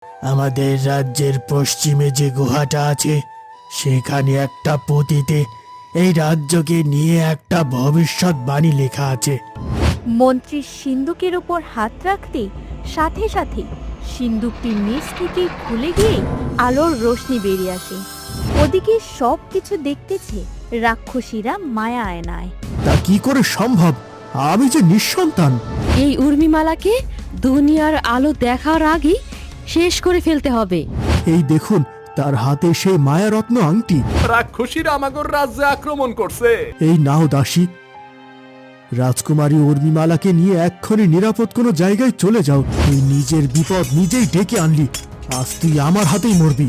আমাদের রাজ্যের পশ্চিমে যে গুহাটা আছে সেখানে একটা পুঁতিতে এই রাজ্যকে নিয়ে একটা ভবিষ্যৎবাণী লেখা আছে। মন্ত্রী সিন্দুকের উপর হাত রাখতেই সাথে সাথে সিন্দুকটির নিচ থেকে খুলে গিয়ে আলোর রোশনি বেরিয়ে আসে। ওদিকে সব কিছু দেখতেছে রাক্ষসীরা মায়া আয়নায়। তা কি করে সম্ভব? আমি যে নিঃসন্তান। এই উর্মিমালাকে দুনিয়ার আলো দেখার আগেই শেষ করে ফেলতে হবে। এই দেখুন, তার হাতে সেই মায়ারত্ন আংটি। রাক্ষসীরা আমাগর রাজ্যে আক্রমণ করছে। এই নাও দাসী, রাজকুমারী উর্মিমালাকে নিয়ে এক্ষুনি নিরাপদ কোনো জায়গায় চলে যাও। তুই নিজের বিপদ নিজেই ডেকে আনলি, আজ তুই আমার হাতেই মরবি।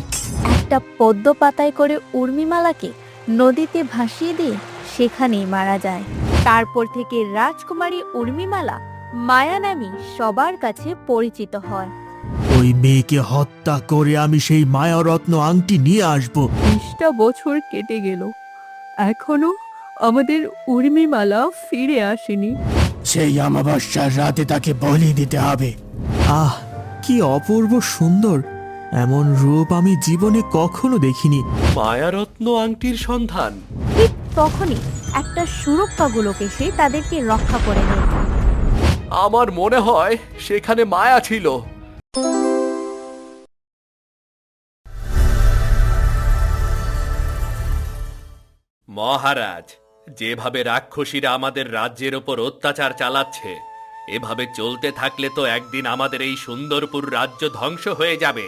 একটা পদ্ম পাতায় করে উর্মিমালাকে নদীতে ভাসিয়ে দিয়ে সেখানেই মারা যায়। তারপর থেকে রাজকুমারী উর্মিমালা মায়া নামে সবার কাছে পরিচিত হয়। ওই মেয়েকে হত্যা করে আমি সেই মায়ারত্ন আংটি নিয়ে আসব। 20টা বছর কেটে গেল, এখনো আমাদের উর্মিমালা ফিরে আসেনি। সেই অমাবস্যার রাতে তাকে বলি দিতে হবে। আহ, কি অপূর্ব সুন্দর! এমন রূপ আমি জীবনে কখনো দেখিনি। মায়ারত্ন আংটির সন্ধান। ঠিক তখনই একটা সুরক্ষা গোলক এসে তাদেরকে রক্ষা করে নেয়। আমার মনে হয় সেখানে মায়া ছিল। মহারাজ, যেভাবে রাক্ষসীরা আমাদের রাজ্যের ওপর অত্যাচার চালাচ্ছে, এভাবে চলতে থাকলে তো একদিন আমাদের এই সুন্দরপুর রাজ্য ধ্বংস হয়ে যাবে।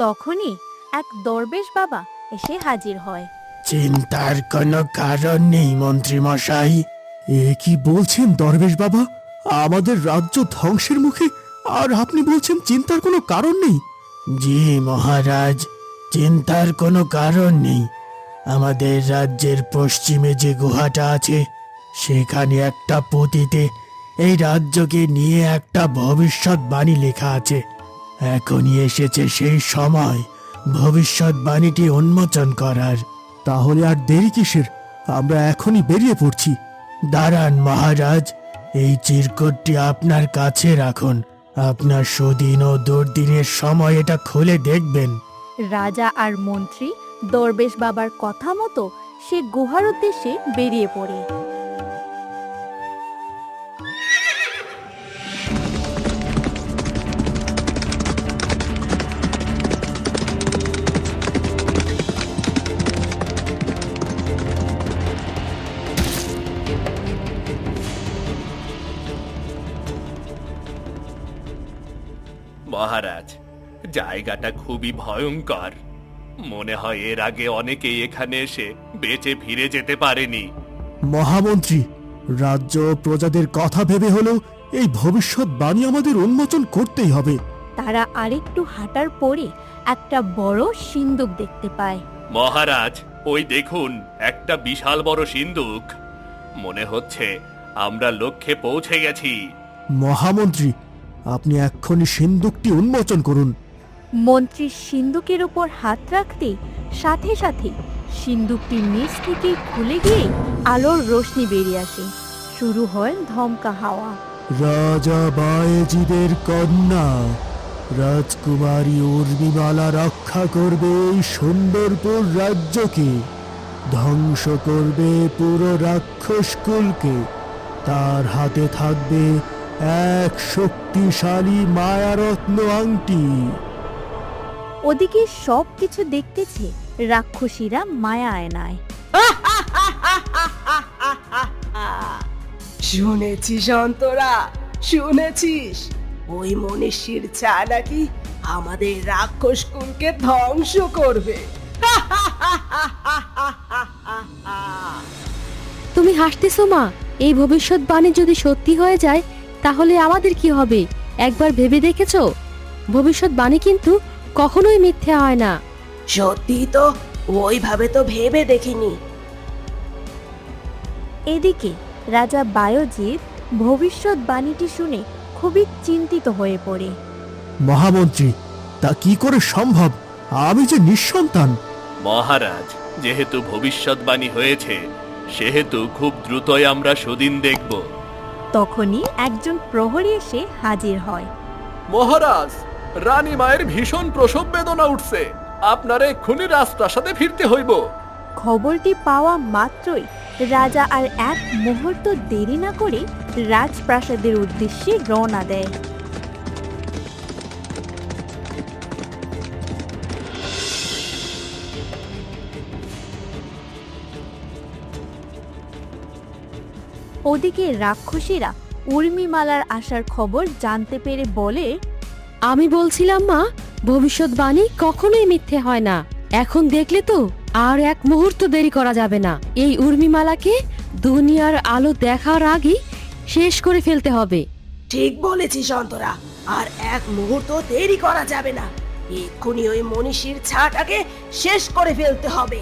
তখনই এক দরবেশ বাবা এসে হাজির হয়। চিন্তার কোনো কারণ নেই মন্ত্রী মশাই। এ কি বলছেন দরবেশ বাবা? আমাদের রাজ্য ধ্বংসের মুখে, আর আপনি বলছেন চিন্তার কোনো কারণ নেই? জি মহারাজ, চিন্তার কোনো কারণ নেই। আমাদের রাজ্যের পশ্চিমে যে গুহাটা আছে সেখানে একটা পুঁতিতে এই রাজ্যকে নিয়ে একটা ভবিষ্যৎবাণী লেখা আছে। এখনই এসেছে সেই সময় ভবিষ্যৎবাণীটি উন্মোচন করার। তাহলে আর দেরি কিসের? আমরা এখনই বেরিয়ে পড়ছি। দাঁড়ান মহারাজ, এই চিরকুটটি আপনার কাছে রাখুন। আপনার সুদিন ও দুর্দিনের সময় এটা খুলে দেখবেন। রাজা আর মন্ত্রী দরবেশ বাবার কথা মতো সে গুহার উদ্দেশ্যে বেরিয়ে পড়ে। মহারাজ, জায়গাটা খুবই ভয়ঙ্কর। মনে হয় এর আগে অনেকেই এখানে এসে বেঁচে ফিরে যেতে পারেনি। মহামন্ত্রী, রাজ্য ও প্রজাদের কথা ভেবে হলেও এই ভবিষ্যৎবাণী আমাদের উন্মোচন করতেই হবে। তারা আরেকটু হাঁটার পরে একটা বড় সিন্দুক দেখতে পায়। মহারাজ, ওই দেখুন, একটা বিশাল বড় সিন্দুক। মনে হচ্ছে আমরা লক্ষ্যে পৌঁছে গেছি। মহামন্ত্রী, আপনি এক্ষুনি সিন্দুকটি উন্মোচন করুন। মন্ত্রী সিন্দুকের উপর হাত রাখতেই সাথে সাথে সিন্দুকটির নিচ থেকে খুলে গিয়ে আলোর রোশনি বেরিয়ে আসে। শুরু হয় ধমকা হাওয়া। রাজা বায়েজিদের কন্যা রাজকুমারী উর্মিমালা রক্ষা করবে এই সুন্দরপুর রাজ্যকে, ধ্বংস করবে পুরো রাক্ষস কুলকে। তার হাতে থাকবে এক শক্তিশালী মায়ারত্ন আংটি। ওদিকে সব কিছু দেখতেছে রাক্ষসীরা মায়া আয়নায়। শুনেছিস অন্তরা, শুনেছিস? ওই মনীষীর চা নাকি আমাদের রাক্ষস কুলকে ধ্বংস করবে। তুমি হাসতেছো মা? এই ভবিষ্যৎবাণী যদি সত্যি হয়ে যায় তাহলে আমাদের কি হবে? একবার ভেবে দেখেছো? ভবিষ্যৎবাণী কিন্তু কখনোই মিথ্যে হয় না। সত্যি তো, ওইভাবে তো ভেবে দেখিনি। এদিকে রাজা বায়জিৎ ভবিষ্যৎবাণীটি শুনে খুবই চিন্তিত হয়ে পড়ে। মহামন্ত্রী, তা কি করে সম্ভব? আমি যে নিঃসন্তান। মহারাজ, যেহেতু ভবিষ্যৎবাণী হয়েছে সেহেতু খুব দ্রুতই আমরা সুদিন দেখব। তখনই একজন প্রহরী এসে হাজির হয়। মহারাজ, রানী মায়ের ভীষণ প্রসব বেদনা উঠছে, আপনার এক্ষুনি রাজপ্রাসাদে ফিরতে হইব। খবরটি পাওয়া মাত্রই রাজা আর এক মুহূর্ত দেরি না করে রাজপ্রাসাদের উদ্দেশ্যে রওনা দেয়। ওদিকে রাক্ষসীরা উর্মিমালার আসার খবর জানতে পেরে বলে, আমি বলছিলাম মা, ভবিষ্যৎবাণী কখনোই মিথ্যে হয় না। এখন দেখলে তো, আর এক মুহূর্ত দেরি করা যাবে না। এই উর্মিমালাকে দুনিয়ার আলো দেখার আগেই শেষ করে ফেলতে হবে। ঠিক বলেছিস অন্তরা, আর এক মুহূর্ত দেরি করা যাবে না। এক্ষুনি ওই মনীষীর ছাটাকে শেষ করে ফেলতে হবে।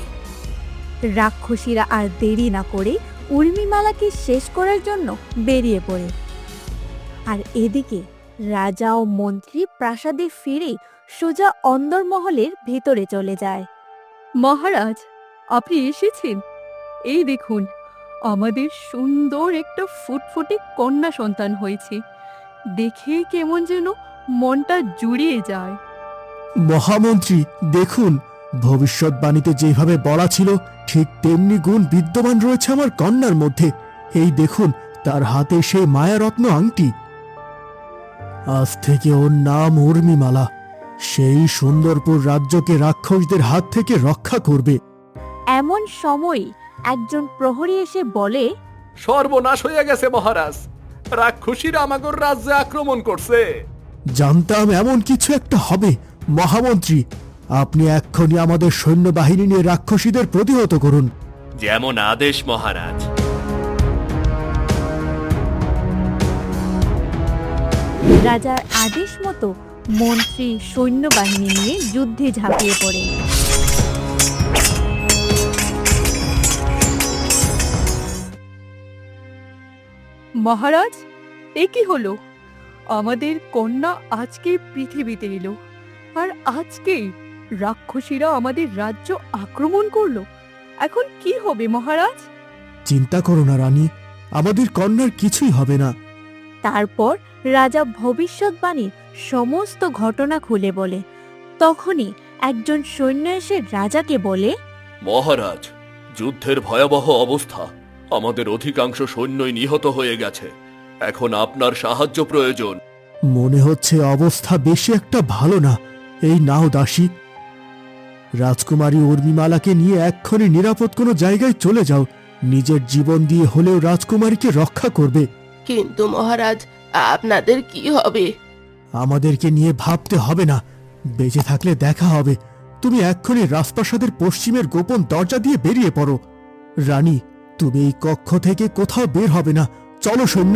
রাক্ষসীরা আর দেরি না করে উর্মিমালাকে শেষ করার জন্য বেরিয়ে পড়ে। আর এদিকে রাজা ও মন্ত্রী প্রাসাদে ফিরে সোজা অন্দরমহলের ভেতরে চলে যায়। মহারাজ, আপনি এসেছেন। এই দেখুন, আমাদের সুন্দর একটা ফুটফুটে কন্যা সন্তান হয়েছে। দেখে কেমন যেন মনটা জুড়িয়ে যায়। মহামন্ত্রী দেখুন, ভবিষ্যৎবাণীতে যেভাবে বলা ছিল ঠিক তেমনি গুণ বিদ্যমান রয়েছে আমার কন্যার মধ্যে। এই দেখুন, তার হাতে সেই মায়ারত্ন আংটি। আজ থেকে ওর নাম উর্মিমালা। সেই সুন্দরপুর রাজ্যকে রাক্ষসদের হাত থেকে রক্ষা করবে। এমন সময় একজন প্রহরী এসে বলে, সর্বনাশ হয়ে গেছে মহারাজ, রাক্ষসীরা আমাগর রাজ্যে আক্রমণ করছে। জানতাম এমন কিছু একটা হবে। মহামন্ত্রী, আপনি এক্ষুনি আমাদের সৈন্যবাহিনী নিয়ে রাক্ষসীদের প্রতিহত করুন। যেমন আদেশ মহারাজ। রাজার আদেশ মতো মন্ত্রী সৈন্যবাহিনী নিয়ে যুদ্ধে ঝাঁপিয়ে পড়ে। মহারাজ, এ কি হলো? আমাদের কন্যা আজকে পৃথিবীতে এলো, আর আজকেই রাক্ষসীরা আমাদের রাজ্য আক্রমণ করলো। এখন কি হবে মহারাজ? চিন্তা করো না রানী, আমাদের কন্যার কিছুই হবে না। তারপর রাজা ভবিষ্যৎবাণীর সমস্ত ঘটনা খুলে বলে। তখনই একজন সৈন্য এসে রাজাকে বলে, মহারাজ, যুদ্ধের ভয়াবহ অবস্থা, আমাদের অধিকাংশ সৈন্যই নিহত হয়ে গেছে। এখন আপনার সাহায্য প্রয়োজন। মনে হচ্ছে অবস্থা বেশি একটা ভালো না। এই নাও দাসী, রাজকুমারী উর্মিমালাকে নিয়ে এক্ষুনি নিরাপদ কোনো জায়গায় চলে যাও। নিজের জীবন দিয়ে হলেও রাজকুমারীকে রক্ষা করবে। কিন্তু মহারাজ, আপনাদের কি হবে? আমাদেরকে নিয়ে ভাবতে হবে না, বেঁচে থাকলে দেখা হবে। তুমি এক্ষুনি রাজপ্রাসাদের পশ্চিমের গোপন দরজা দিয়ে বেরিয়ে পড়ো। রানী, তুমি এই কক্ষ থেকে কোথাও বের হবে না। চলো সৈন্য।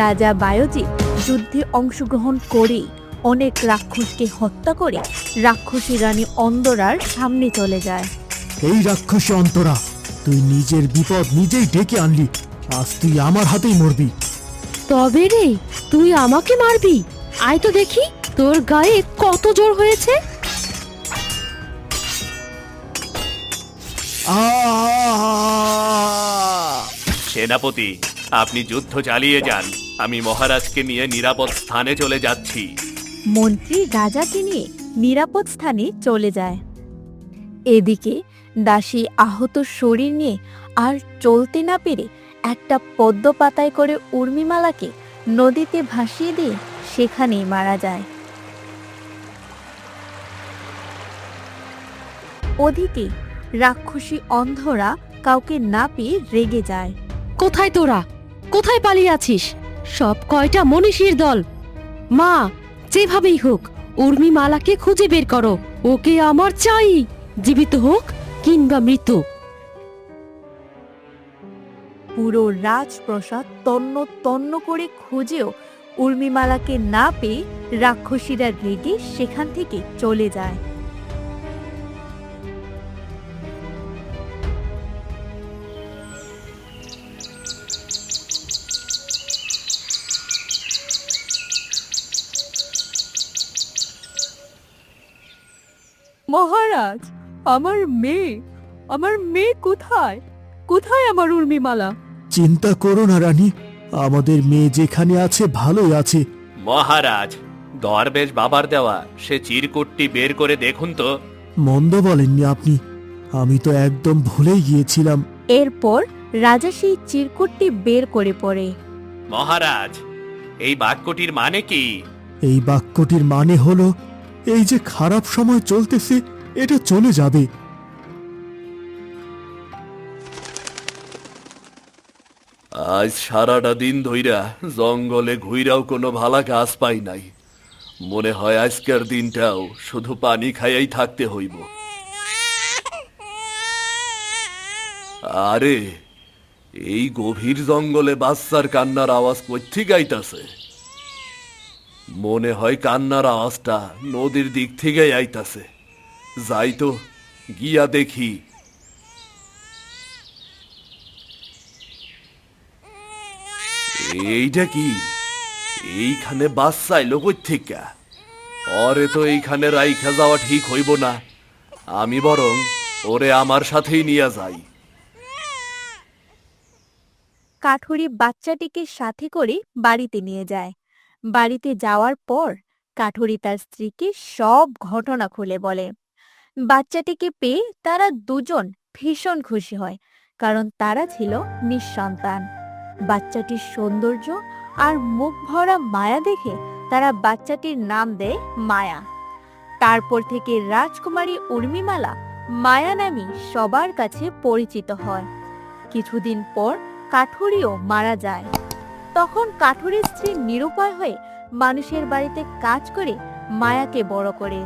রাজা বায়জিৎ যুদ্ধে অংশগ্রহণ করেই অনেক রাক্ষসকে হত্যা করে রাক্ষসী রানী অন্দরার সামনে চলে যায়। এই রাক্ষসী অন্তরা, তুই নিজের বিপদ নিজেই ডেকে আনলি। আজ তুই আমার হাতেই মরবি। তবে রে, তুই আমাকে মারবি? আয় তো দেখি তোর গায়ে কত জোর হয়েছে। সেনাপতি, আপনি যুদ্ধ চালিয়ে যান, আমি মহারাজকে নিয়ে নিরাপদ স্থানে চলে যাচ্ছি। মন্ত্রী রাজাকে নিয়ে নিরাপদ স্থানে চলে যায়। এদিকে দাসী আহত শরীর নিয়ে আর চলতে না পেরে একটা পদ্ম পাতায় করে উর্মিমালাকে নদীতে ভাসিয়ে দিয়ে সেখানেই মারা যায়। ওদিকে রাক্ষসী অন্ধরা কাউকে না পেয়ে রেগে যায়। কোথায় তোরা? কোথায় পালিয়ে আছিস? সব কয়টা মনীষীর দল। মা, যেভাবেই হোক উর্মিমালাকে খুঁজে বের করো। ওকে আমার চাই, জীবিত হোক কিংবা মৃত। পুরো রাজপ্রাসাদ তন্ন তন্ন করে খুঁজেও উর্মিমালাকে না পেয়ে রাক্ষসীরা রেগে সেখান থেকে চলে যায়। মহারাজ, আমার মেয়ে কোথায়? কোথায় আমার উর্মিমালা? চিন্তা করো না রানী, আমাদের মেয়ে যেখানে আছে ভালোই আছে। মহারাজ, দরবেশ বাবার দেওয়া সে চিরকুটটি বের করে দেখুন তো। মন্দ বলেননি আপনি, আমি তো একদম ভুলেই গিয়েছিলাম। এরপর রাজা সেই চিরকুটটি বের করে পড়ে। মহারাজ, এই বাক্যটির মানে কি? এই বাক্যটির মানে হলো, এই যে খারাপ সময় চলতেছে এটা চলে যাবে। আজ সারাটা দিন ধইরা জঙ্গলে ঘুইরাও কোনো ভালা গাছ পাই নাই। মনে হয় আজকের দিনটাও শুধু পানি খাইয়াই থাকতে হইব। আরে, এই গভীর জঙ্গলে বাচ্চার কান্নার আওয়াজ কোত্থেকে আইতাছে? মনে হয় কান্নার আওয়াজটা নদীর দিক থেকে আইতাছে। যাই তো, গিয়া দেখি। এইটা কি? এইখানে বাচ্চা এলো কোত্থেকে? ওরে তো এইখানে রাইখা যাওয়া ঠিক হইব না। আমি বরং ওরে আমার সাথেই নিয়ে যাই। কাঠুরি বাচ্চাটিকে সাথে করে বাড়িতে নিয়ে যায়। বাড়িতে যাওয়ার পর কাঠুরি তার স্ত্রীকে সব ঘটনা খুলে বলে। বাচ্চাটিকে পেয়ে তারা দুজন ভীষণ খুশি হয়, কারণ তারা ছিল নিঃসন্তান। বাচ্চাটির সৌন্দর্য আর মুখ ভরা মায়া দেখে তারা বাচ্চাটির নাম দেয় মায়া। তারপর থেকে রাজকুমারী উর্মিমালা মায়া নামে সবার কাছে পরিচিত হয়। কিছুদিন পর কাঠুরিও মারা যায়। তখন কাঠুরির স্ত্রী নিরুপায় হয়ে মানুষের বাড়িতে কাজ করে মায়াকে বড় করে।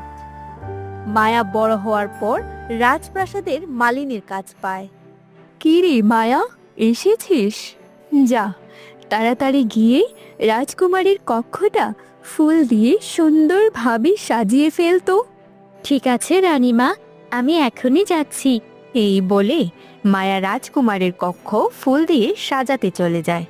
মায়া বড় হওয়ার পর রাজপ্রাসাদের মালিনীর কাজ পায়। কি রে মায়া, এসেছিস? যা, তাড়াতাড়ি গিয়ে রাজকুমারীর কক্ষটা ফুল দিয়ে সুন্দরভাবে সাজিয়ে ফেলতো। ঠিক আছে রানীমা, আমি এখনই যাচ্ছি। এই বলে মায়া রাজকুমারের কক্ষ ফুল দিয়ে সাজাতে চলে যায়।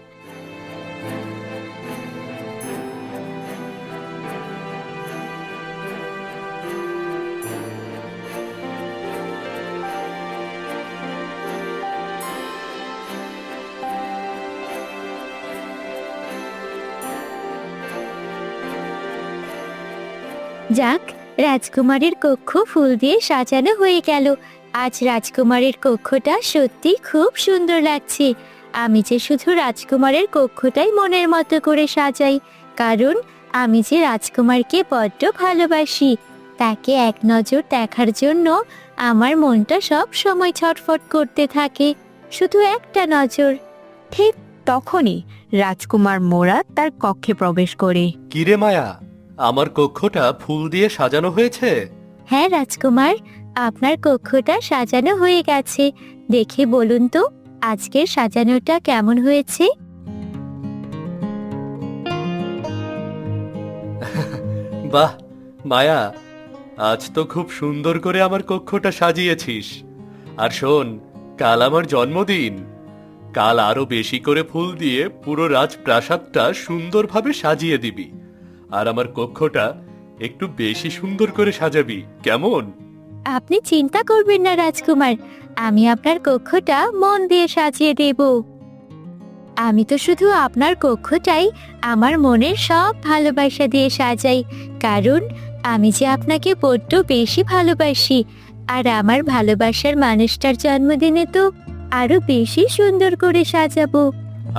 যাক, রাজকুমারীর কক্ষ ফুল দিয়ে সাজানো হয়ে গেল। আজ রাজকুমারীর কক্ষটা সত্যি খুব সুন্দর লাগছে। আমি যে শুধু রাজকুমারের কক্ষটাই মনের মতো করে সাজাই, কারণ আমি যে রাজকুমারকে বড্ড ভালোবাসি। তাকে এক নজর দেখার জন্য আমার মনটা সব সময় ছটফট করতে থাকে, শুধু একটা নজর। ঠিক তখনই রাজকুমার মোরাদ তার কক্ষে প্রবেশ করে। কিরে মায়া, আমার কক্ষটা ফুল দিয়ে সাজানো হয়েছে? হ্যাঁ রাজকুমার, আপনার কক্ষটা সাজানো হয়ে গেছে। দেখে বলুন তো, আজকের সাজানোটা কেমন হয়েছে? বাহ মায়া, আজ তো খুব সুন্দর করে আমার কক্ষটা সাজিয়েছিস। আর শোন, কাল আমার জন্মদিন। কাল আরো বেশি করে ফুল দিয়ে পুরো রাজপ্রাসাদটা সুন্দরভাবে সাজিয়ে দিবি। আর আমার কক্ষটা একটু বেশি সুন্দর করে সাজাবি, কেমন? আপনি চিন্তা করবেন না রাজকুমার, আমি আপনার কক্ষটা মন দিয়ে সাজিয়ে দেব। আমি তো শুধু আপনার কক্ষটাই আমার মনের সব ভালোবাসা দিয়ে সাজাই, কারণ আমি যে আপনাকে বড্ড বেশি ভালোবাসি। আর আমার ভালোবাসার মানুষটার জন্মদিনে তো আরো বেশি সুন্দর করে সাজাবো।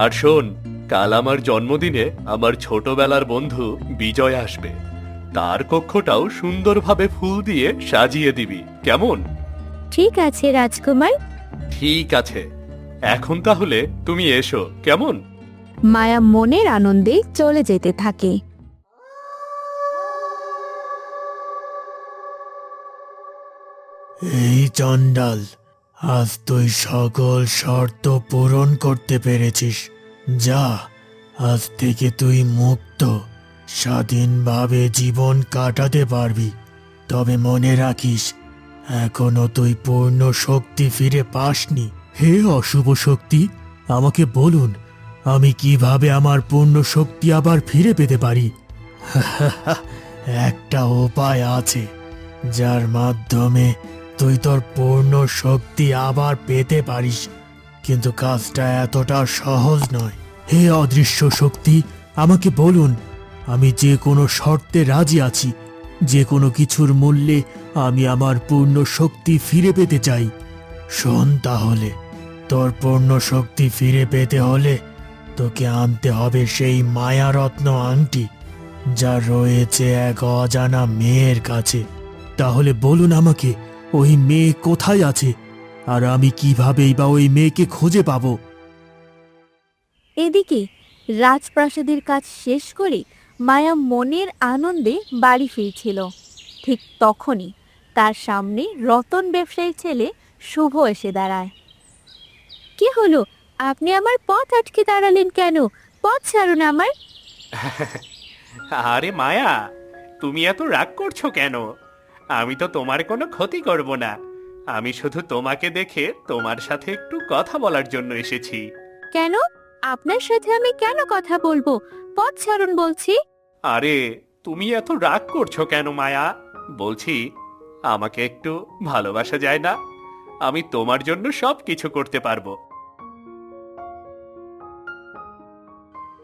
আর শোন, কাল আমার জন্মদিনে আমার ছোটবেলার বন্ধু বিজয় আসবে। তার কক্ষটাও সুন্দরভাবে ফুল দিয়ে সাজিয়ে দিবি, কেমন? ঠিক আছে রাজকুমার। ঠিক আছে, এখন তাহলে তুমি এসো, কেমন? মায়া মনের আনন্দে চলে যেতে থাকে। এই চণ্ডাল, আজ তুই সকল শর্ত পূরণ করতে পেরেছিস। যা, আজ থেকে তুই মুক্ত, স্বাধীনভাবে জীবন কাটাতে পারবি। তবে মনে রাখিস, এখনো তুই পূর্ণ শক্তি ফিরে পাসনি। হে অশুভ শক্তি, আমাকে বলুন, আমি কিভাবে আমার পূর্ণ শক্তি আবার ফিরে পেতে পারি? একটা উপায় আছে, যার মাধ্যমে তুই তোর পূর্ণ শক্তি আবার পেতে পারিস, কিন্তু কাজটা এতটা সহজ নয়। হে অদৃশ্য শক্তি, আমাকে বলুন, আমি যে কোনো শর্তে রাজি আছি। যে কোনো কিছুর মূল্যে আমি আমার পূর্ণ শক্তি ফিরে পেতে চাই। শোন তাহলে, তোর পূর্ণ শক্তি ফিরে পেতে হলে তোকে আনতে হবে সেই মায়ারত্ন আংটি, যা রয়েছে এক অজানা মেয়ের কাছে। তাহলে বলুন আমাকে, ওই মেয়ে কোথায় আছে, আর আমি কিভাবেই বা ওই মেয়েকে খুঁজে পাবো? এদিকে রাজপ্রাসাদের কাজ শেষ করে মায়া মনের আনন্দে বাড়ি ফিরছিল। ঠিক তখনই তার সামনে রতন ব্যবসায়ীর ছেলে শুভ এসে দাঁড়ায়। কি হলো, আপনি আমার পথ আটকে দাঁড়ালেন কেন? পথ ছাড়ুন আমার। আরে মায়া, তুমি এত রাগ করছো কেন? আমি তো তোমার কোনো ক্ষতি করব না। আমি শুধু তোমাকে দেখে তোমার সাথে একটু কথা বলার জন্য এসেছি। কেন? আপনার সাথে আমি কেন কথা বলবো? পথ ছাড়ুন বলছি। আরে, তুমি এত রাগ করছো কেন মায়া? বলছি, আমাকে একটু ভালোবাসা যায় না? আমি তোমার জন্য সব কিছু করতে পারবো।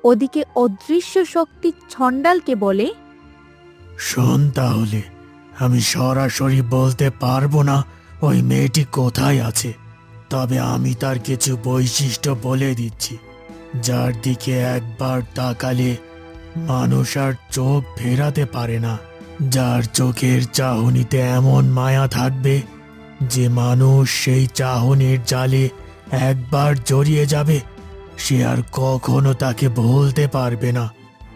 ওদিকে অদৃশ্য শক্তি ছন্ডালকে বলে, শোন তাহলে, আমি সরাসরি বলতে পারবো না ওই মেয়েটি কোথায় আছে, তবে আমি তার কিছু বৈশিষ্ট্য বলে দিচ্ছি, যার দিকে একবার তাকালে মানুষ আর চোখ ফেরাতে পারে না। যার চোখের চাহনিতে এমন মায়া থাকবে যে মানুষ সেই চাহনির জালে একবার জড়িয়ে যাবে, সে আর কখনো তাকে ভুলতে পারবে না।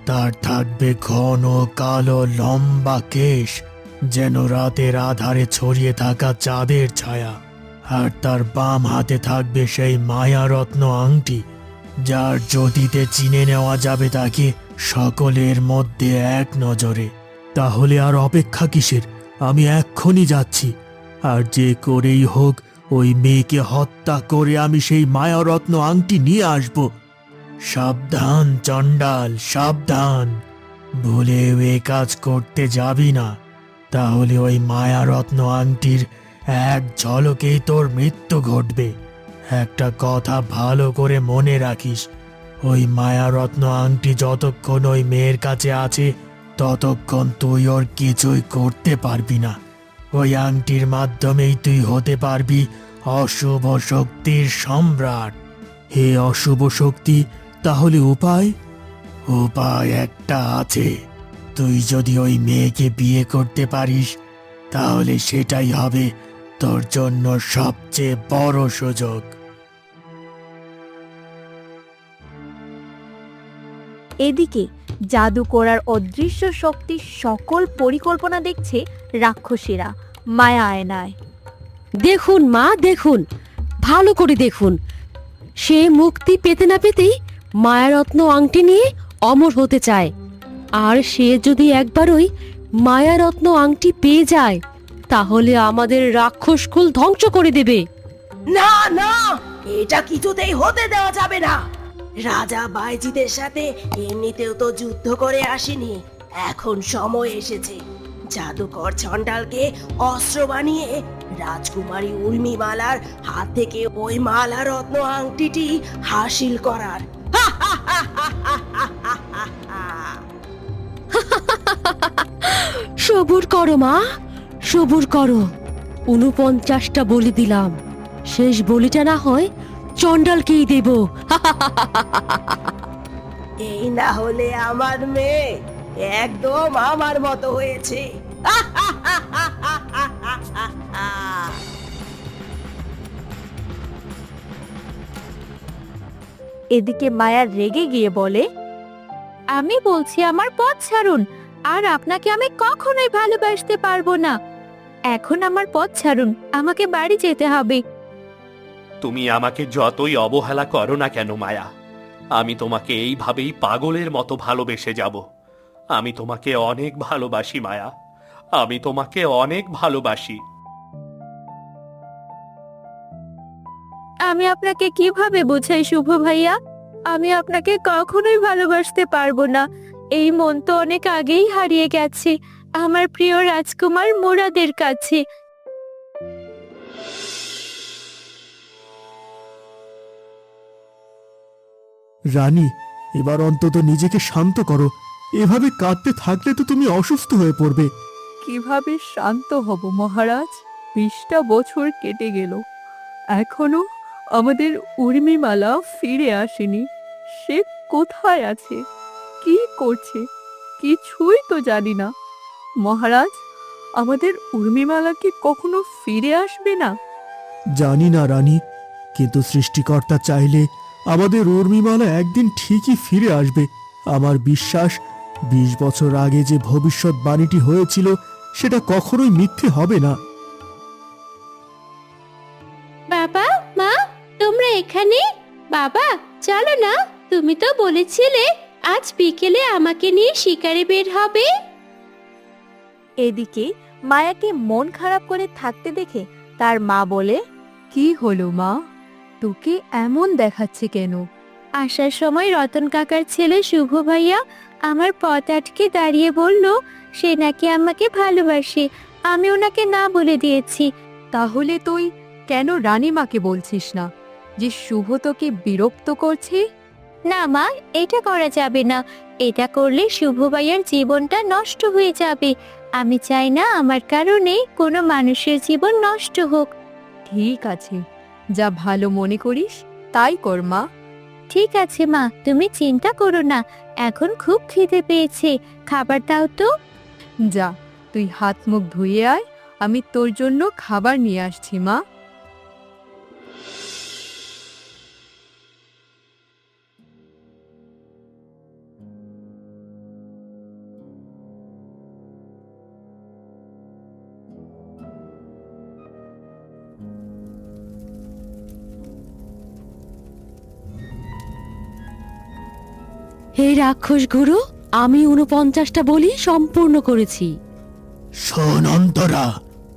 তার থাকবে ঘন কালো লম্বা কেশ, যেন রাতের আধারে ছড়িয়ে থাকা চাঁদের ছায়া। আর তার বাম হাতে থাকবে সেই মায়ারত্ন আংটি, যার জ্যোতিতে চিনে নেওয়া যাবে তাকে সকলের মধ্যে এক নজরে। তাহলে আর অপেক্ষা কিসের? আমি এক্ষুনি যাচ্ছি, আর যে করেই হোক ওই মেয়েকে হত্যা করে আমি সেই মায়ারত্ন আংটি নিয়ে আসব। সাবধান চণ্ডাল, সাবধান! ভুলেও এ কাজ করতে যাবি না, তাহলে ওই মায়ারত্ন আংটির এক ঝলকেই তোর মৃত্যু ঘটবে। একটা কথা ভালো করে মনে রাখিস, ওই মায়ারত্ন আংটি যতক্ষণ ওই মেয়ের কাছে আছে ততক্ষণ তুই ওর কিছুই করতে পারবি না। ওই আংটির মাধ্যমেই তুই হতে পারবি অশুভ শক্তির সম্রাট। হে অশুভ শক্তি, তাহলে উপায়? উপায় একটা আছে। তুই যদি ওই মেয়েকে বিয়ে করতে পারিস, তাহলে সেটাই হবে তোর জন্য সবচেয়ে বড় সুযোগ। এদিকে জাদু করার অদৃশ্য শক্তির সকল পরিকল্পনা দেখছে রাক্ষসীরা মায়া আয়নায়। দেখুন মা, দেখুন, ভালো করে দেখুন। সে মুক্তি পেতে না পেতেই মায়ারত্ন আংটি নিয়ে অমর হতে চায়। আর সে যদি একবার ওই মায়ারত্ন আংটি পেয়ে যায়, তাহলে আমাদের রাক্ষসকুল ধ্বংস করে দেবে। না না, এটা কিছুতেই হতে দেওয়া যাবে না। রাজা বাইজিদের সাথে এমনিতেও তো যুদ্ধ করে আসেনি, এখন সময় এসেছে জাদুকর ছন্ডালকে অস্ত্র বানিয়ে রাজকুমারী উর্মিমালার হাত থেকে ওই মালা রত্ন আংটিটি হাসিল করার। সবুর করো মা, সবুর করো। ৪৯টা বলি দিলাম, শেষ বলিটা না হয় চণ্ডালকেই দেব। এই না হলে আমার মেয়ে একদম আমার মতো হয়েছে। এদিকে মায়া রেগে গিয়ে বলে, আমি বলছি আমার পথ ছাড়ুন, আর আপনাকে আমি কখনোই ভালোবাসতে পারবো না। এখন আমার পথ ছাড়ুন, আমাকে বাড়ি যেতে হবে। তুমি আমাকে যতই অবহেলা করো না কেন মায়া, আমি তোমাকে এইভাবেই পাগলের মতো ভালোবেসে যাব। আমি তোমাকে অনেক ভালোবাসি মায়া, আমি তোমাকে অনেক ভালোবাসি। আমি আপনাকে কিভাবে বোঝাই শুভ ভাইয়া? আমি আপনাকে কখনোই ভালোবাসতে পারবো না। এই মন তো অনেক আগেই হারিয়ে গেছে আমার প্রিয় রাজকুমার মুরাদের কাছে। রানী, এবার অন্তত নিজেকে শান্ত করো। এভাবে কাঁদতে থাকলে তো তুমি অসুস্থ হয়ে পড়বে। কিভাবে শান্ত হব মহারাজ? 20টা বছর কেটে গেল, এখনো আমাদের উর্মিমালা ফিরে আসেনি। সে কোথায় আছে, কি করছে, কিছুই তো জানি না। মহারাজ, আমাদের উর্মিমালা কি কখনো ফিরে আসবে না? জানি না রানী, কিন্তু সৃষ্টিকর্তা চাইলে আমাদের উর্মিমালা একদিন ঠিকই ফিরে আসবে। আমার বিশ্বাস 20 বছর আগে যে ভবিষ্যৎবাণীটি হয়েছিল সেটা কখনোই মিথ্যে হবে না। বাবা, মা, তোমরা এখানে? বাবা, চলো না, তুমি তো বলেছিলে আজ বিকেলে আমাকে নিয়ে শিকারে বের হবে। এদিকে মায়াকে মন খারাপ করে থাকতে দেখে তার মা বলে, কি হলো মা, তোকে এমন দেখাচ্ছে কেন? আসার সময় রতন কাকার ছেলে শুভ ভাইয়া আমার পথ আটকে দাঁড়িয়ে বলল সে নাকি আমাকে ভালোবাসে। আমি ওনাকে না বলে দিয়েছি। তাহলে তুই কেন রানীমাকে বলছিস না যে শুভ তোকে বিরক্ত করছে? না মা, এটা করা যাবে না। এটা করলে শুভ ভাইয়ার জীবনটা নষ্ট হয়ে যাবে। আমি চাই না আমার কারণে কোনো মানুষের জীবন নষ্ট হোক। ঠিক আছে, যা ভালো মনে করিস তাই কর মা। ঠিক আছে মা, তুমি চিন্তা করো না। এখন খুব খিদে পেয়েছে, খাবার দাও তো। যা, তুই হাত মুখ ধুয়ে আয়, আমি তোর জন্য খাবার নিয়ে আসছি মা। হে রাক্ষস গুরু, আমি 49টা বলি সম্পূর্ণ করেছি। শোন অন্তরা,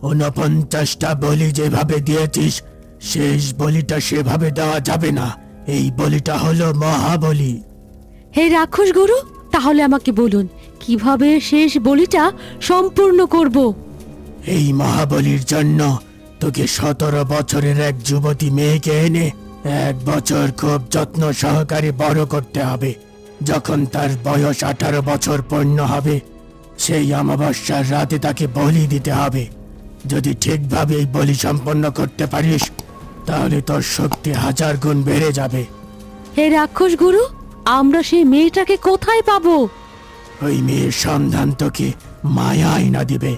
49টা বলি যেভাবে দিয়েছিস, শেষ বলিটা সেভাবে দেওয়া যাবে না। এই বলিটা হলো মহাবলি। হে রাক্ষস গুরু, তাহলে আমাকে বলুন কিভাবে শেষ বলিটা সম্পূর্ণ করব। এই মহাবলির জন্য তোকে 17 বছরের এক যুবতী মেয়েকে এনে 1 বছর খুব যত্ন সহকারে বড় করতে হবে। যখন তার বয়স 18 বছর পূর্ণ হবে, সেই অমাবস্যার রাতে তাকে বলি দিতে হবে। যদি ঠিকভাবে এই বলি সম্পন্ন করতে পারিস, তাহলে তোর শক্তি 1000 গুণ বেড়ে যাবে। হে রাক্ষস গুরু, আমরা সেই মেয়েটাকে কোথায় পাবো? ওই মেয়ের সন্ধান তোকে মায়া আয়না দিবে।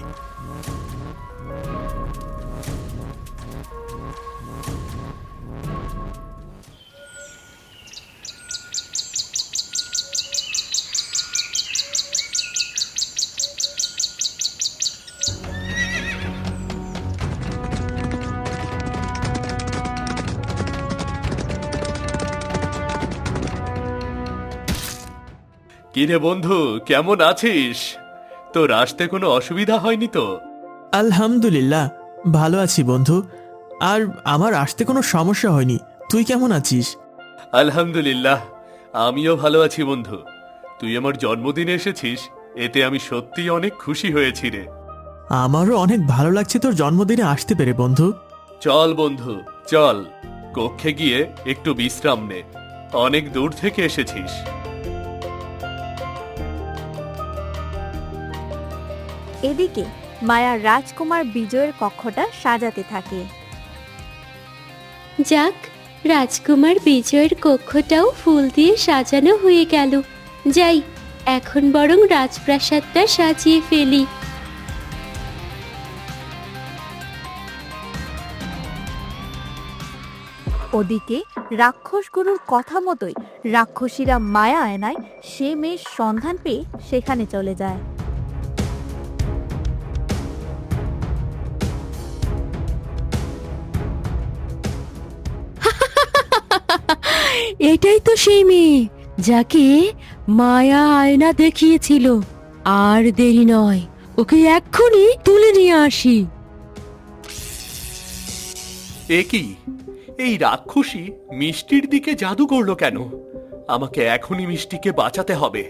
কিরে বন্ধু, কেমন আছিস? তোর আসতে কোনো অসুবিধা হয়নি তো? আলহামদুলিল্লাহ, ভালো আছি বন্ধু। আর আমার আসতে কোনো সমস্যা হয়নি। তুই কেমন আছিস? আলহামদুলিল্লাহ, আমিও ভালো আছি বন্ধু। তুই আমার জন্মদিনে এসেছিস, এতে আমি সত্যিই অনেক খুশি হয়েছি রে। আমারও অনেক ভালো লাগছে তোর জন্মদিনে আসতে পেরে বন্ধু। চল বন্ধু, চল কক্ষে গিয়ে একটু বিশ্রাম নে, অনেক দূর থেকে এসেছিস। এদিকে মায়া রাজকুমার বিজয়ের কক্ষটা সাজাতে থাকে। যাক, রাজকুমার বিজয়ের কক্ষটাও ফুল দিয়ে সাজানো হয়ে গেল। যাই, এখন বরং রাজপ্রাসাদটা সাজিয়ে ফেলি। ওদিকে রাক্ষস গুরুর কথা মতোই রাক্ষসীরা মায়া আয়নায় সে মেয়ের সন্ধান পেয়ে সেখানে চলে যায়। এটাই তো সেই মেয়ে যাকে মায়া আয়না দেখিয়েছিল। আর দেরি নয়, ওকে এক্ষুনি তুলে নিয়ে আসি। এ কি, এই রাক্ষসী মিষ্টির দিকে জাদু করলো কেন? আমাকে এখনই মিষ্টিকে বাঁচাতে হবে।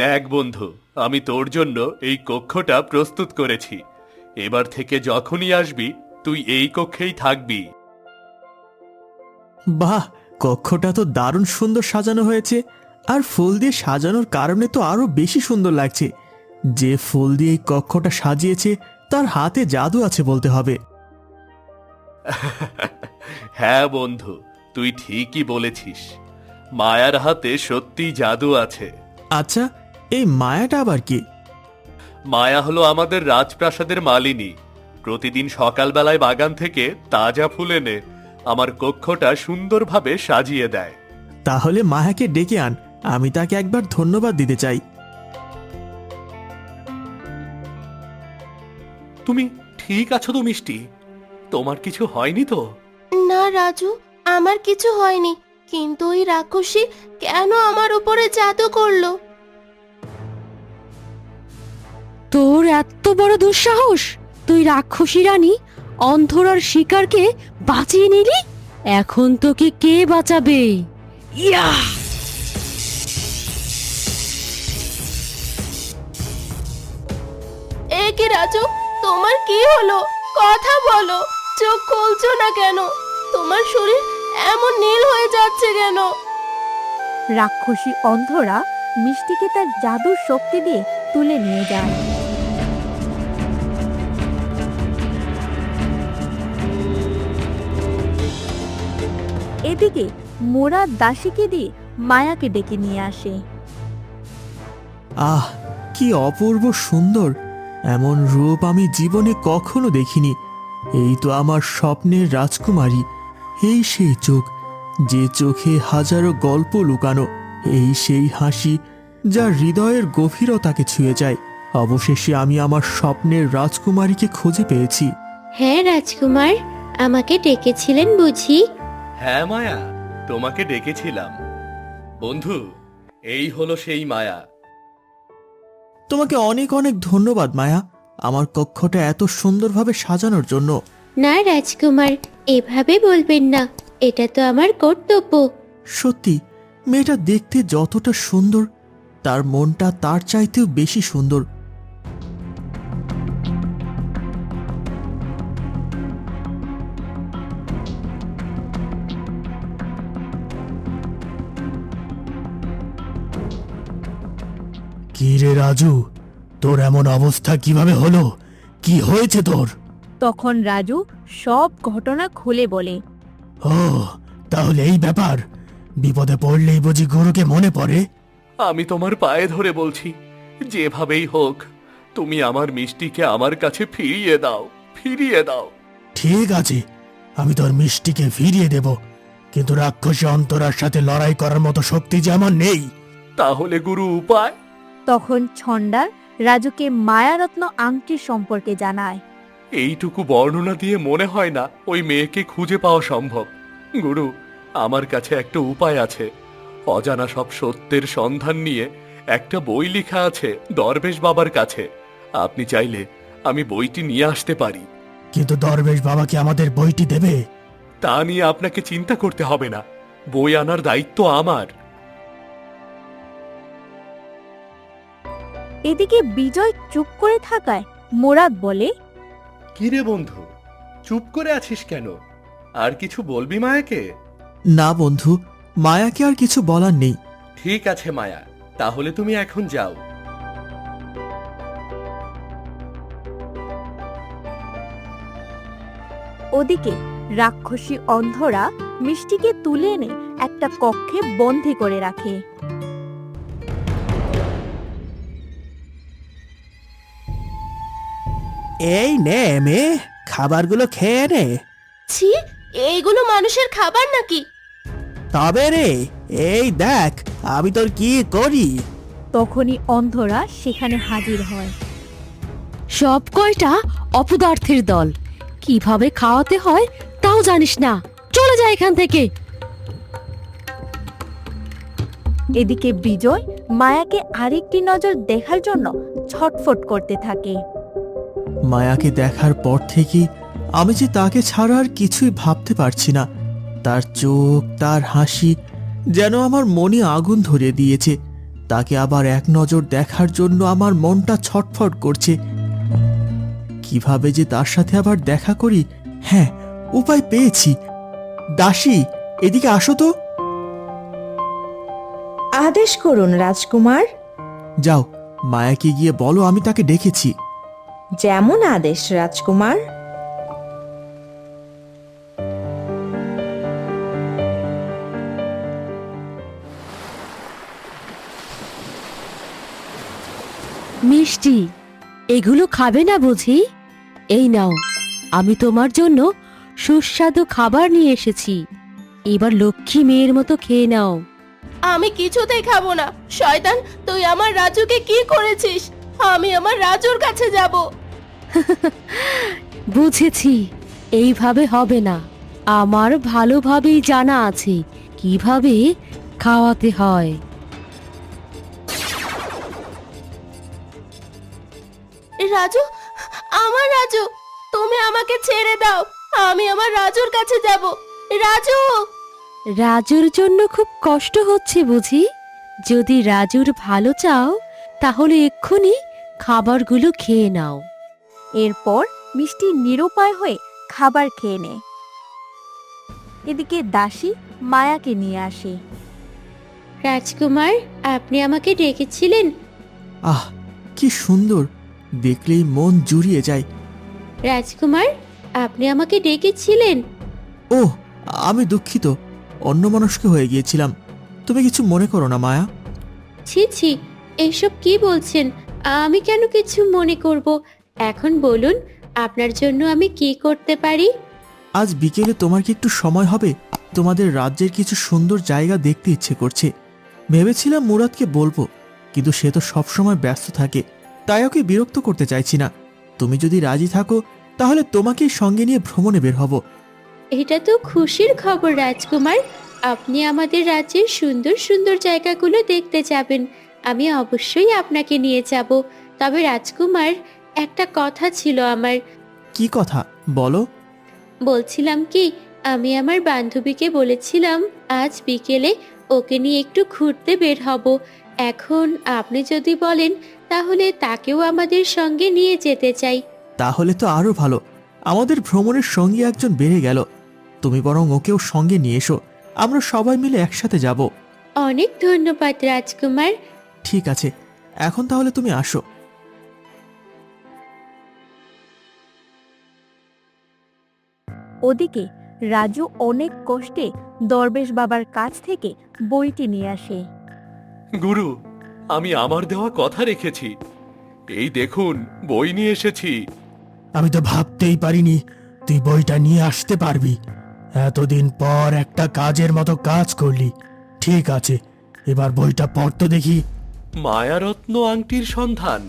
দেখ বন্ধু, আমি তোর জন্য এই কক্ষটা প্রস্তুত করেছি। এবার থেকে যখনই আসবি তুই এই কক্ষেই থাকবি। বাহ, কক্ষটা তো দারুণ সুন্দর সাজানো হয়েছে। আর ফুল দিয়ে সাজানোর কারণে তো আরো বেশি সুন্দর লাগছে। যে ফুল দিয়ে এই কক্ষটা সাজিয়েছে তার হাতে জাদু আছে বলতে হবে। হ্যাঁ বন্ধু, তুই ঠিকই বলেছিস। মায়ার হাতে সত্যিই জাদু আছে। আচ্ছা, এই মায়াটা আবার কি? মায়া হলো আমাদের রাজপ্রাসাদের মালিনী। প্রতিদিন সকালবেলায় বাগান থেকে তাজা ফুল এনে আমার কক্ষটা সুন্দরভাবে সাজিয়ে দেয়। তাহলে মায়াকে ডেকে আন, আমি তাকে একবার ধন্যবাদ দিতে চাই। তুমি ঠিক আছো তো মিষ্টি? তোমার কিছু হয়নি তো? না রাজু, আমার কিছু হয়নি, কিন্তু ওই রাক্ষসী কেন আমার উপরে জাদু করলো? তোর এত বড় দুঃসাহস! তুই রাক্ষসী রানী অন্ধরার শিকারকে বাঁচিয়ে নিলি। এখন তোকে কে বাঁচাবে? ইয়া! এ কি রাজু, তোমার কি হলো? কথা বলো, চোখ খুলছো না কেন? তোমার শরীর এমন নীল হয়ে যাচ্ছে কেন? রাক্ষসী অন্ধরা মিষ্টিকে তার জাদুর শক্তি দিয়ে তুলে নিয়ে যায়। এদিকে মোরা দাসীকে দিয়ে মায়াকে ডেকে নিয়ে আসে। আহ, কি অপূর্ব সুন্দর! এমন রূপ আমি জীবনে কখনো দেখিনি। এই তো আমার স্বপ্নের রাজকুমারী। এই সেই চোখ, যে চোখে হাজারো গল্প লুকানো। এই সেই হাসি, যা হৃদয়ের গভীরতাকে ছুঁয়ে যায়। অবশেষে আমি আমার স্বপ্নের রাজকুমারীকে খুঁজে পেয়েছি। হ্যাঁ রাজকুমার, আমাকে ডেকেছিলেন বুঝি? হ্যাঁ মায়া, তোমাকে ডেকেছিলাম। বন্ধু, এই হলো সেই মায়া। তোমাকে অনেক অনেক ধন্যবাদ মায়া, আমার কক্ষটা এত সুন্দরভাবে সাজানোর জন্য। না রাজকুমার, এভাবে বলবেন না, এটা তো আমার কর্তব্য। সত্যি, মেয়েটা দেখতে যতটা সুন্দর, তার মনটা তার চাইতেও বেশি সুন্দর। কি রে রাজু, তোর এমন অবস্থা কিভাবে হলো? কি হয়েছে তোর? তখন রাজু সব ঘটনা খুলে বলে। ও, তাহলে এই ব্যাপার। বিপদে পড়লেই বুঝি গুরুকে মনে পড়ে। আমি তোমার পায়ে ধরে বলছি, যেভাবেই হোক তুমি আমার মিষ্টিকে আমার কাছে ফিরিয়ে দাও, ফিরিয়ে দাও। ঠিক আছে, আমি তোর মিষ্টিকে ফিরিয়ে দেব, কিন্তু রাক্ষসী অন্তরার সাথে লড়াই করার মতো শক্তি যে আমার নেই। তাহলে গুরু উপায়? তখন ছন্ডার রাজুকে মায়ারত্ন আংটির সম্পর্কে জানায়। এইটুকু বর্ণনা দিয়ে মনে হয় না ওই মেয়েকে খুঁজে পাওয়া সম্ভব। গুরু, আমার কাছে একটা উপায় আছে। অজানা সব সত্যের সন্ধান নিয়ে একটা বই লেখা আছে দরবেশ বাবার কাছে। আপনি চাইলে আমি বইটি নিয়ে আসতে পারি। কিন্তু দরবেশ বাবা কি আমাদের বইটি দেবে? তা নিয়ে আপনাকে চিন্তা করতে হবে না, বই আনার দায়িত্ব আমার। এদিকে বিজয় চুপ করে থাকায় মোরাদ বলে। কিরে বন্ধু, চুপ করে আছিস কেন? আর কিছু বলবি মায়াকে? না বন্ধু, মায়াকে আর কিছু বলার নেই। ঠিক আছে মায়া, তাহলে তুমি এখন যাও। ওদিকে রাক্ষসী অন্ধরা মিষ্টিকে তুলে এনে একটা কক্ষে বন্দি করে রাখে। এই নে মেয়ে, খাবারগুলো খেয়ে নে। ছি, এইগুলো মানুষের খাবার নাকি? তবে রে, এই দেখ আমি তোর কি করি। তখনই অন্ধরা সেখানে হাজির হয়। সব কয়টা অপদার্থের দল, কিভাবে খাওয়াতে হয় তাও জানিস না। চলে যা এখান থেকে। এদিকে বিজয় মায়াকে আরেকটি নজর দেখার জন্য ছটফট করতে থাকে। মায়াকে দেখার পর থেকে আমি যে তাকে ছাড়া আর কিছুই ভাবতে পারছি না। তার চোখ, তার হাসি যেন আমার মনে আগুন ধরিয়ে দিয়েছে। তাকে আবার এক নজর দেখার জন্য আমার মনটা ছটফট করছে। কিভাবে যে তার সাথে আবার দেখা করি? হ্যাঁ, উপায় পেয়েছি। দাসী, এদিকে আসো তো। আদেশ করুন রাজকুমার। যাও, মায়াকে গিয়ে বলো আমি তাকে ডেকেছি। যেমন আদেশ রাজকুমার। মিষ্টি, এগুলো খাবে না বুঝি? এই নাও, আমি তোমার জন্য সুস্বাদু খাবার নিয়ে এসেছি। এবার লক্ষ্মী মেয়ের মতো খেয়ে নাও। আমি কিছুতেই খাবো না। শয়তান, তুই আমার রাজুকে কি করেছিস? আমি আমার রাজুর কাছে যাব। বুঝেছি, এইভাবে হবে না। আমার ভালোভাবেই জানা আছে কিভাবে খাওয়াতে হয়। রাজু, আমার রাজু, তুমি আমাকে ছেড়ে দাও। আমি আমার রাজুর কাছে যাব। রাজু! রাজুর জন্য খুব কষ্ট হচ্ছে বুঝি? যদি রাজুর ভালো চাও তাহলে এক্ষুনি খাবারগুলো খেয়ে নাও। এরপর মিষ্টি নিরুপায় হয়ে খাবার খেয়ে নেয়। এদিকে দাসী মায়াকে নিয়ে আসে। রাজকুমার, আপনি আমাকে ডেকেছিলেন? আহ, কি সুন্দর! দেখলেই মন জুড়িয়ে যায়। রাজকুমার, আপনি আমাকে ডেকেছিলেন? ওহ, আমি দুঃখিত, অন্যমনস্ক হয়ে গিয়েছিলাম। তুমি কিছু মনে করো না মায়া। ছি ছি, এসব কি বলছেন? আমি কেন কিছু মনে করব? এখন বলুন, আপনার জন্য আমি কি করতে পারি? আজ বিকেলে তোমার কি একটু সময় হবে? তোমাদের রাজ্যের কিছু সুন্দর জায়গা দেখতে ইচ্ছে করছে। ভেবেছিলাম মুরাদকে বলবো, কিন্তু সে তো সবসময় ব্যস্ত থাকে, তাই ওকে বিরক্ত করতে চাইছি না। তুমি যদি রাজি থাকো তাহলে তোমাকেই সঙ্গে নিয়ে ভ্রমণে বের হব। এটা তো খুশির খবর রাজকুমার। আপনি আমাদের রাজ্যের সুন্দর সুন্দর জায়গাগুলো দেখতে যাবেন। আমি অবশ্যই আপনাকে নিয়ে যাব। তবে রাজকুমার, একটা কথা ছিল আমার। কি কথা বলো? বলছিলাম কি, আমি আমার বান্ধবীকে বলেছিলাম আজ বিকেলে ওকে নিয়ে একটু ঘুরতে বের হব। এখন আপনি যদি বলেন তাহলে তাকেও আমাদের সঙ্গে নিয়ে যেতে চাই। তাহলে তো আরো ভালো, আমাদের ভ্রমণের সঙ্গী একজন বেড়ে গেল। তুমি বরং ওকেও সঙ্গে নিয়ে এসো, আমরা সবাই মিলে একসাথে যাব। অনেক ধন্যবাদ রাজকুমার। ঠিক আছে, এখন তাহলে তুমি আসো। ওদিকে রাজু অনেক কষ্টে দরবেশ বাবার কাছ থেকে বইটি নিয়ে আসে। গুরু, আমি আমার দেওয়া কথা রেখেছি। এই দেখুন, বই নিয়ে এসেছি। আমি তো ভাবতেই পারিনি তুই বইটা নিয়ে আসতে পারবি। এতদিন পর একটা কাজের মতো কাজ করলি। ঠিক আছে, এবার বইটা পড় তো দেখি। মায়ারত্ন আংটির সন্ধান।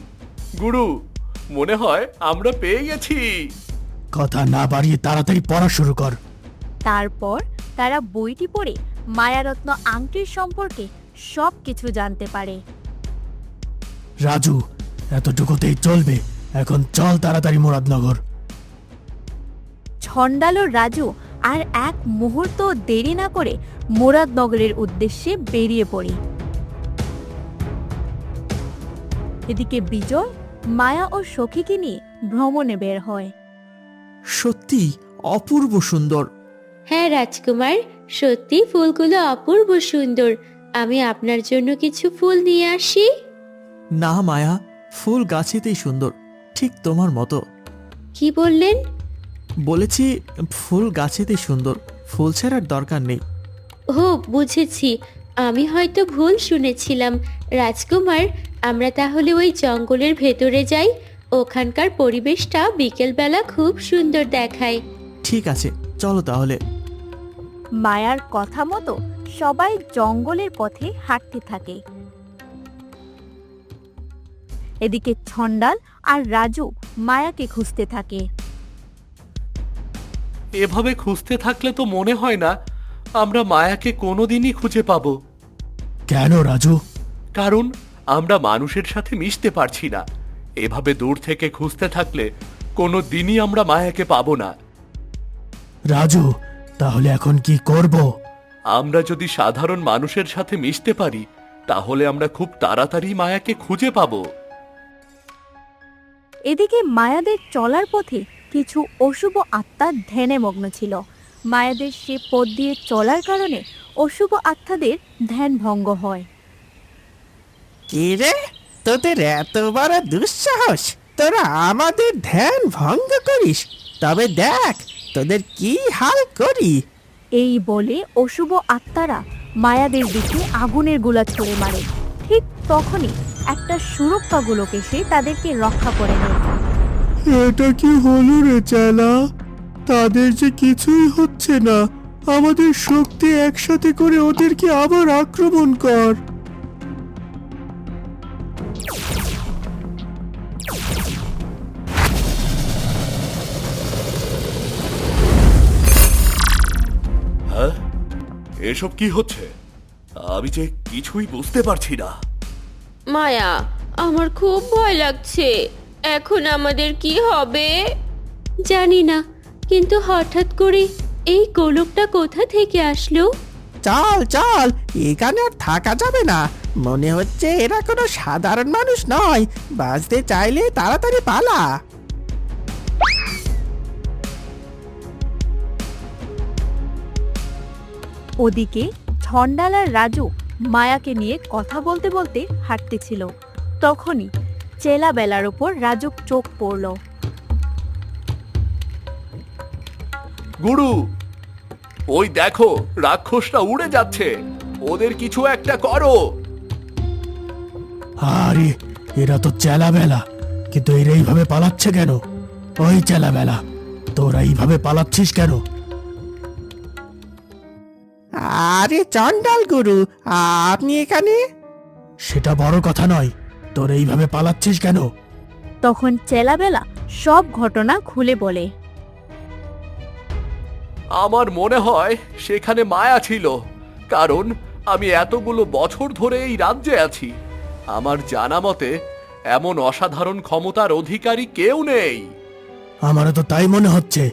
গুরু, মনে হয় আমরা পেয়ে গেছি। কথা না বাড়িয়ে তাড়াতাড়ি পড়া শুরু কর। তারপর তারা বইটি পড়ে মায়ারত্ন আংটির সম্পর্কে সব কিছু জানতে পারে। রাজু, এতটুকুতেই চলবে। এখন চল তাড়াতাড়ি মুরাদনগর। ছন্দাল ও রাজু আর এক মুহূর্ত দেরি না করে মুরাদনগরের উদ্দেশ্যে বেরিয়ে পড়ে। এদিকে বিজয় মায়া ও সখীকে নিয়ে ভ্রমণে বের হয়। সত্যি অপূর্ব সুন্দর। হ্যাঁ রাজকুমার, সত্যি ফুলগুলো অপূর্ব সুন্দর। আমি আপনার জন্য কিছু ফুল নিয়ে আসি। না মায়া, ফুল গাছেতেই সুন্দর, ঠিক তোমার মতো। কি বললেন? বলেছি ফুল গাছেতেই সুন্দর, ফুল ছাড়ার দরকার নেই। ও বুঝেছি, আমি হয়তো ভুল শুনেছিলাম। রাজকুমার, আমরা তাহলে ওই জঙ্গলের ভেতরে যাই। ওখানকার পরিবেশটা বিকেলবেলা খুব সুন্দর দেখায়। ঠিক আছে, চলো তাহলে। মায়ার কথা মতো সবাই জঙ্গলের পথে হাঁটতে থাকে। এদিকে ছন্দাল আর রাজু মায়াকে খুঁজতে থাকে। এভাবে খুঁজতে থাকলে তো মনে হয় না আমরা মায়াকে কোনোদিনই খুঁজে পাবো। কেন রাজু? কারণ আমরা মানুষের সাথে মিশতে পারছি না। এভাবে দূর থেকে খুঁজতে থাকলে কোনো দিনই আমরা মায়াকে পাবো না। রাজু, তাহলে এখন কি করব? আমরা যদি সাধারণ মানুষের সাথে মিশতে পারি তাহলে আমরা খুব তাড়াতাড়ি মায়াকে খুঁজে পাবো। এদিকে মায়াদের চলার পথে কিছু অশুভ আত্মা ধ্যানে মগ্ন ছিল। মায়াদের সে পথ দিয়ে চলার কারণে অশুভ আত্মাদের ধ্যান ভঙ্গ হয়। কে রে, তোদের এত বড় দুঃসাহস! তোরা আমাদের ধ্যান ভঙ্গ করিস, তবে দেখ তোদের কি হাল করি। এই বলে অশুভ আত্মারা মায়াদের দিকে আগুনের গোলা ছুড়ে মারে। ঠিক তখনই একটা সুরক্ষা গোলক এসে তাদেরকে রক্ষা করে নেয়। এটা কি হলো রে চেলা? তাদের যে কিছুই হচ্ছে না। আমাদের শক্তি একসাথে করে ওদেরকে আবার আক্রমণ কর। হ্যাঁ, এসব কি হচ্ছে? আমি যে কিছুই বুঝতে পারছি না। মায়া, আমার খুব ভয় লাগছে। এখন আমাদের কি হবে জানি না, কিন্তু হঠাৎ করে এই গোলকটা কোথা থেকে আসলো? চল চল, এখানে আর থাকা যাবে না। মনে হচ্ছে এরা কোনো সাধারণ মানুষ নয়। বাঁচতে চাইলে তাড়াতাড়ি পালা। ওদিকে ছন্ডালার রাজু মায়াকে নিয়ে কথা বলতে বলতে হাঁটতেছিল। তখনই চেলা বেলার উপর রাজুর চোখ পড়ল। গুরু, ওই দেখো, রাক্ষসটা উড়ে যাচ্ছে। ওদের কিছু একটা করো। আরে, এরা তো চেলাবেলা, কিন্তু এরা এইভাবে পালাচ্ছে কেন? ওই চেলাবেলা, তোরা এইভাবে পালাচ্ছিস কেন? আরে চন্ডাল গুরু, আপনি এখানে? সেটা বড় কথা নয়, তোরা এইভাবে পালাচ্ছিস কেন? তখন চেলাবেলা সব ঘটনা খুলে বলে। আমার মনে হয় সেখানে মায়া ছিল, কারণ আমি এতগুলো বছর ধরে এই রাজ্যে আছি। আমার জানা মতে এমন অসাধারণ ক্ষমতার অধিকারী কেউ নেই। আমারও তো তাই মনে হচ্ছে।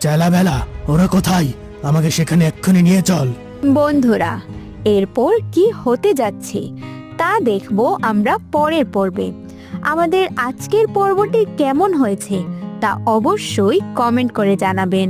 চেলাবেলা, ওরা কোথায়? আমাকে সেখানে এক্ষুনি নিয়ে চল। বন্ধুরা, এরপর কি হতে যাচ্ছে তা দেখবো আমরা পরের পর্বে। আমাদের আজকের পর্বটি কেমন হয়েছে তা অবশ্যই কমেন্ট করে জানাবেন।